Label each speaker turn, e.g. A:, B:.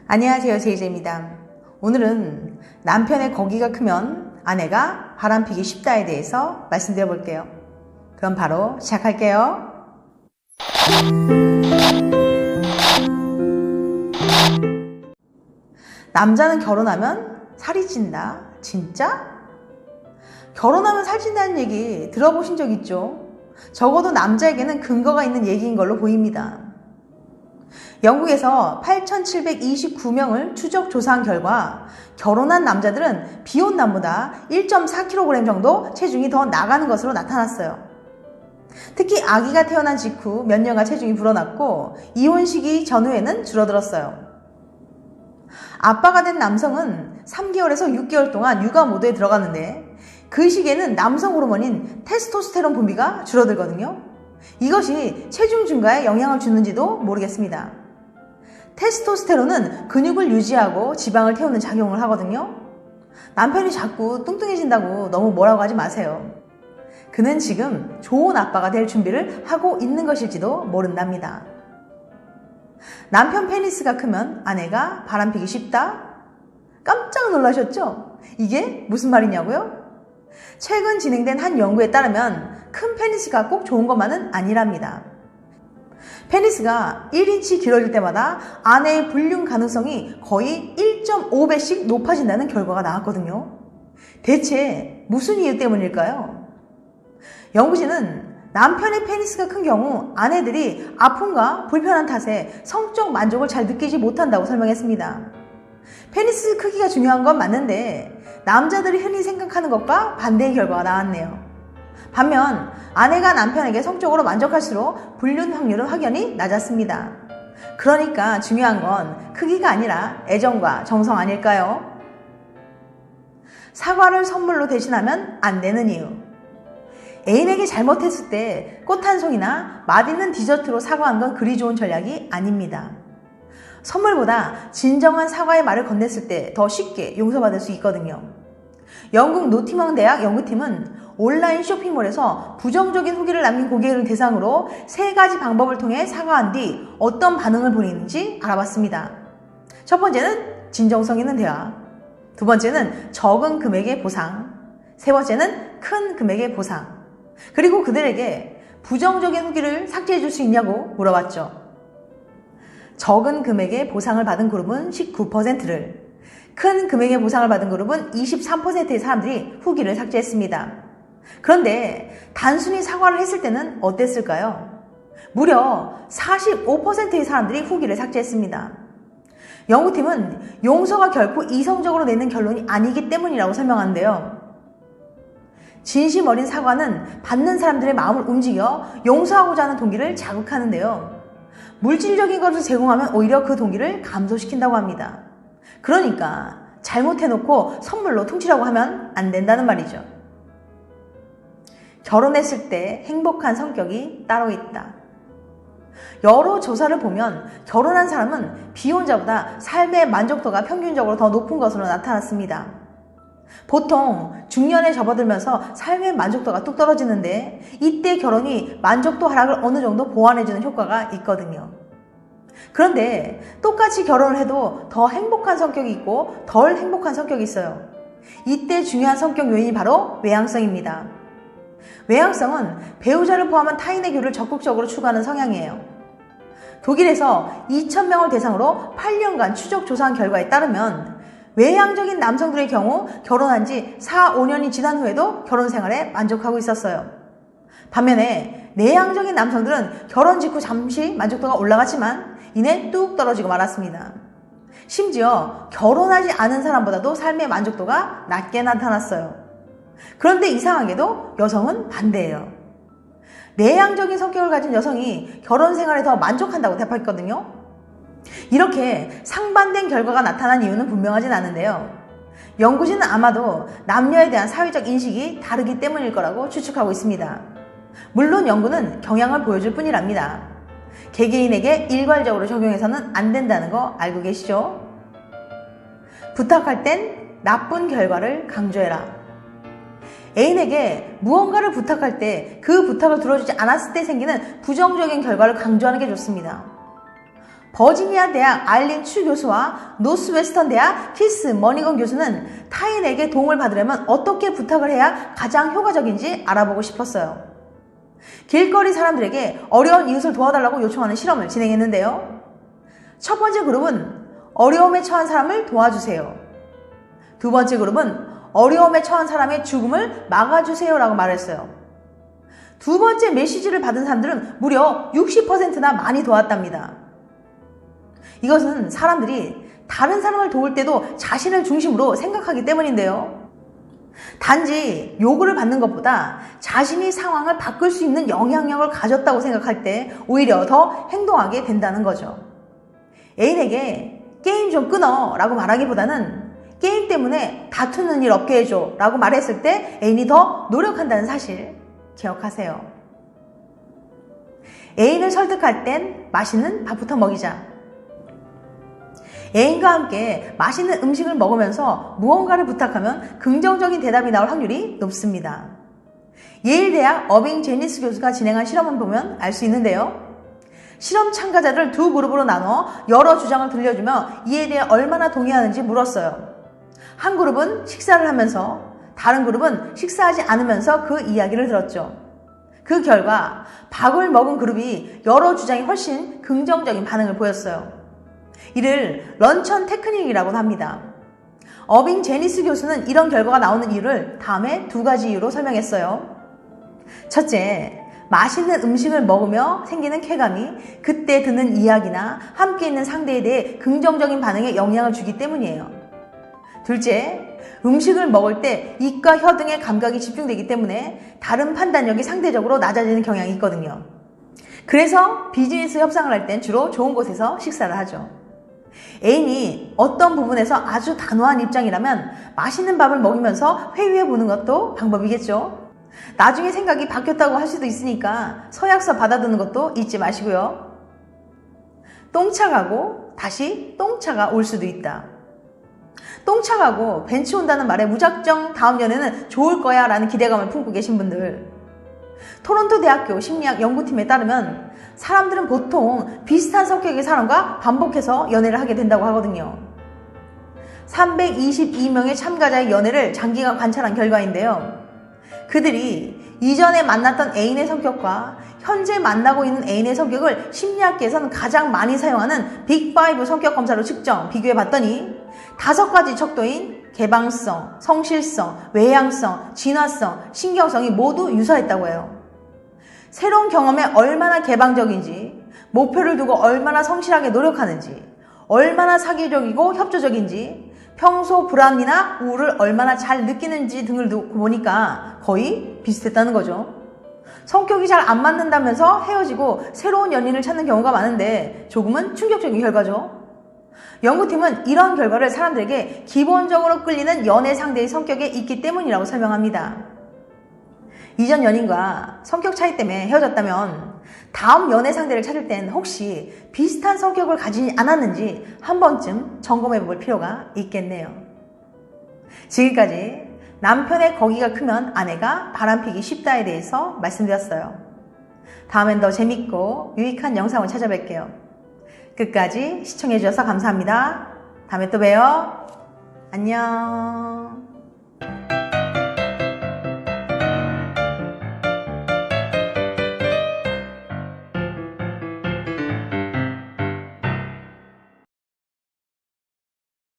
A: 안녕하세요, 제이제입니다. 오늘은 남편의 거기가 크면 아내가 바람피기 쉽다에 대해서 말씀드려 볼게요. 그럼 바로 시작할게요. 남자는 결혼하면 살이 찐다. 진짜? 결혼하면 살찐다는 얘기 들어보신 적 있죠? 적어도 남자에게는 근거가 있는 얘기인 걸로 보입니다. 영국에서 8,729명을 추적 조사한 결과 결혼한 남자들은 비혼 남보다 1.4kg 정도 체중이 더 나가는 것으로 나타났어요. 특히 아기가 태어난 직후 몇 년간 체중이 불어났고 이혼 시기 전후에는 줄어들었어요. 아빠가 된 남성은 3개월에서 6개월 동안 육아 모드에 들어갔는데 그 시기에는 남성 호르몬인 테스토스테론 분비가 줄어들거든요. 이것이 체중 증가에 영향을 주는지도 모르겠습니다. 테스토스테론은 근육을 유지하고 지방을 태우는 작용을 하거든요. 남편이 자꾸 뚱뚱해진다고 너무 뭐라고 하지 마세요. 그는 지금 좋은 아빠가 될 준비를 하고 있는 것일지도 모른답니다. 남편 페니스가 크면 아내가 바람피기 쉽다? 깜짝 놀라셨죠? 이게 무슨 말이냐고요? 최근 진행된 한 연구에 따르면 큰 페니스가 꼭 좋은 것만은 아니랍니다. 페니스가 1인치 길어질 때마다 아내의 불륜 가능성이 거의 1.5배씩 높아진다는 결과가 나왔거든요. 대체 무슨 이유 때문일까요? 연구진은 남편의 페니스가 큰 경우 아내들이 아픔과 불편한 탓에 성적 만족을 잘 느끼지 못한다고 설명했습니다. 페니스 크기가 중요한 건 맞는데 남자들이 흔히 생각하는 것과 반대의 결과가 나왔네요. 반면 아내가 남편에게 성적으로 만족할수록 불륜 확률은 확연히 낮았습니다. 그러니까 중요한 건 크기가 아니라 애정과 정성 아닐까요? 사과를 선물로 대신하면 안 되는 이유. 애인에게 잘못했을 때 꽃 한 송이나 맛있는 디저트로 사과한 건 그리 좋은 전략이 아닙니다. 선물보다 진정한 사과의 말을 건넸을 때 더 쉽게 용서받을 수 있거든요. 영국 노팅엄 대학 연구팀은 온라인 쇼핑몰에서 부정적인 후기를 남긴 고객을 대상으로 3가지 방법을 통해 사과한 뒤 어떤 반응을 보이는지 알아봤습니다. 첫 번째는 진정성 있는 대화, 두 번째는 적은 금액의 보상, 세 번째는 큰 금액의 보상, 그리고 그들에게 부정적인 후기를 삭제해 줄 수 있냐고 물어봤죠. 적은 금액의 보상을 받은 그룹은 19%를, 큰 금액의 보상을 받은 그룹은 23%의 사람들이 후기를 삭제했습니다. 그런데 단순히 사과를 했을 때는 어땠을까요? 무려 45%의 사람들이 후기를 삭제했습니다. 연구팀은 용서가 결코 이성적으로 내는 결론이 아니기 때문이라고 설명하는데요. 진심 어린 사과는 받는 사람들의 마음을 움직여 용서하고자 하는 동기를 자극하는데요. 물질적인 것을 제공하면 오히려 그 동기를 감소시킨다고 합니다. 그러니까 잘못해놓고 선물로 퉁치라고 하면 안 된다는 말이죠. 결혼했을 때 행복한 성격이 따로 있다. 여러 조사를 보면 결혼한 사람은 비혼자보다 삶의 만족도가 평균적으로 더 높은 것으로 나타났습니다. 보통 중년에 접어들면서 삶의 만족도가 뚝 떨어지는데 이때 결혼이 만족도 하락을 어느 정도 보완해주는 효과가 있거든요. 그런데 똑같이 결혼을 해도 더 행복한 성격이 있고 덜 행복한 성격이 있어요. 이때 중요한 성격 요인이 바로 외향성입니다. 외향성은 배우자를 포함한 타인의 교류를 적극적으로 추구하는 성향이에요. 독일에서 2,000명을 대상으로 8년간 추적 조사한 결과에 따르면 외향적인 남성들의 경우 결혼한 지 4, 5년이 지난 후에도 결혼 생활에 만족하고 있었어요. 반면에 내향적인 남성들은 결혼 직후 잠시 만족도가 올라갔지만 이내 뚝 떨어지고 말았습니다. 심지어 결혼하지 않은 사람보다도 삶의 만족도가 낮게 나타났어요. 그런데 이상하게도 여성은 반대예요. 내향적인 성격을 가진 여성이 결혼 생활에 더 만족한다고 답했거든요. 이렇게 상반된 결과가 나타난 이유는 분명하진 않은데요. 연구진은 아마도 남녀에 대한 사회적 인식이 다르기 때문일 거라고 추측하고 있습니다. 물론 연구는 경향을 보여줄 뿐이랍니다. 개개인에게 일괄적으로 적용해서는 안 된다는 거 알고 계시죠? 부탁할 땐 나쁜 결과를 강조해라. 애인에게 무언가를 부탁할 때 그 부탁을 들어주지 않았을 때 생기는 부정적인 결과를 강조하는 게 좋습니다. 버지니아 대학 알린 추 교수와 노스웨스턴 대학 키스 머니건 교수는 타인에게 도움을 받으려면 어떻게 부탁을 해야 가장 효과적인지 알아보고 싶었어요. 길거리 사람들에게 어려운 이웃을 도와달라고 요청하는 실험을 진행했는데요. 첫 번째 그룹은 어려움에 처한 사람을 도와주세요. 두 번째 그룹은 어려움에 처한 사람의 죽음을 막아주세요 라고 말했어요. 두 번째 메시지를 받은 사람들은 무려 60%나 많이 도왔답니다. 이것은 사람들이 다른 사람을 도울 때도 자신을 중심으로 생각하기 때문인데요. 단지 요구를 받는 것보다 자신이 상황을 바꿀 수 있는 영향력을 가졌다고 생각할 때 오히려 더 행동하게 된다는 거죠. 애인에게 게임 좀 끊어 라고 말하기보다는 게임 때문에 다투는 일 없게 해줘 라고 말했을 때 애인이 더 노력한다는 사실 기억하세요. 애인을 설득할 땐 맛있는 밥부터 먹이자. 애인과 함께 맛있는 음식을 먹으면서 무언가를 부탁하면 긍정적인 대답이 나올 확률이 높습니다. 예일대학 어빙 제니스 교수가 진행한 실험을 보면 알 수 있는데요. 실험 참가자를 두 그룹으로 나눠 여러 주장을 들려주며 이에 대해 얼마나 동의하는지 물었어요. 한 그룹은 식사를 하면서 다른 그룹은 식사하지 않으면서 그 이야기를 들었죠. 그 결과 밥을 먹은 그룹이 여러 주장이 훨씬 긍정적인 반응을 보였어요. 이를 런천 테크닉이라고 합니다. 어빙 제니스 교수는 이런 결과가 나오는 이유를 다음에 두 가지 이유로 설명했어요. 첫째, 맛있는 음식을 먹으며 생기는 쾌감이 그때 듣는 이야기나 함께 있는 상대에 대해 긍정적인 반응에 영향을 주기 때문이에요. 둘째, 음식을 먹을 때 입과 혀 등의 감각이 집중되기 때문에 다른 판단력이 상대적으로 낮아지는 경향이 있거든요. 그래서 비즈니스 협상을 할 땐 주로 좋은 곳에서 식사를 하죠. 애인이 어떤 부분에서 아주 단호한 입장이라면 맛있는 밥을 먹이면서 회유해보는 것도 방법이겠죠. 나중에 생각이 바뀌었다고 할 수도 있으니까 서약서 받아두는 것도 잊지 마시고요. 똥차 가고 다시 똥차가 올 수도 있다. 똥차 가고 벤치 온다는 말에 무작정 다음 연애는 좋을 거야 라는 기대감을 품고 계신 분들, 토론토 대학교 심리학 연구팀에 따르면 사람들은 보통 비슷한 성격의 사람과 반복해서 연애를 하게 된다고 하거든요. 322명의 참가자의 연애를 장기간 관찰한 결과인데요. 그들이 이전에 만났던 애인의 성격과 현재 만나고 있는 애인의 성격을 심리학계에서는 가장 많이 사용하는 빅5 성격 검사로 측정, 비교해 봤더니 5가지 척도인 개방성, 성실성, 외향성, 진화성, 신경성이 모두 유사했다고 해요. 새로운 경험에 얼마나 개방적인지, 목표를 두고 얼마나 성실하게 노력하는지, 얼마나 사교적이고 협조적인지, 평소 불안이나 우울을 얼마나 잘 느끼는지 등을 두고 보니까 거의 비슷했다는 거죠. 성격이 잘 안 맞는다면서 헤어지고 새로운 연인을 찾는 경우가 많은데 조금은 충격적인 결과죠. 연구팀은 이런 결과를 사람들에게 기본적으로 끌리는 연애 상대의 성격에 있기 때문이라고 설명합니다. 이전 연인과 성격 차이 때문에 헤어졌다면 다음 연애 상대를 찾을 땐 혹시 비슷한 성격을 가지지 않았는지 한 번쯤 점검해 볼 필요가 있겠네요. 지금까지 남편의 거기가 크면 아내가 바람피기 쉽다에 대해서 말씀드렸어요. 다음엔 더 재밌고 유익한 영상을 찾아뵐게요. 끝까지 시청해 주셔서 감사합니다. 다음에 또 봬요. 안녕.